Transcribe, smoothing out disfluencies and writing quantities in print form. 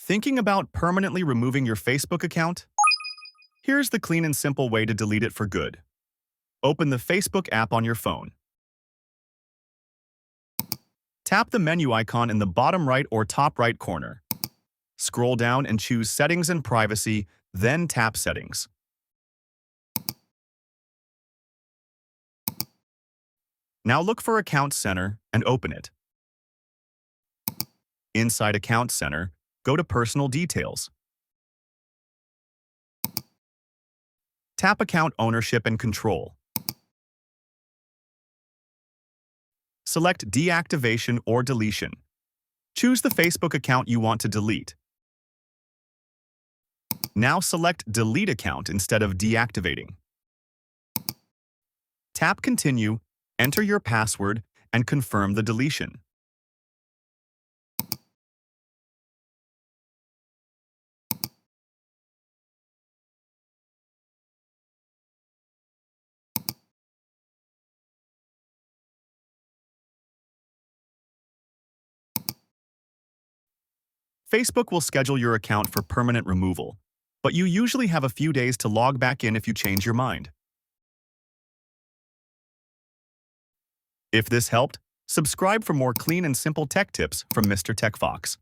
Thinking about permanently removing your Facebook account? Here's the clean and simple way to delete it for good. Open the Facebook app on your phone. Tap the menu icon in the bottom right or top right corner. Scroll down and choose Settings and Privacy, then tap Settings. Now look for Account Center and open it. Inside Account Center, go to Personal Details. Tap Account Ownership and Control. Select Deactivation or Deletion. Choose the Facebook account you want to delete. Now select Delete Account instead of deactivating. Tap Continue, enter your password, and confirm the deletion. Facebook will schedule your account for permanent removal, but you usually have a few days to log back in if you change your mind. If this helped, subscribe for more clean and simple tech tips from Mr. TechFox.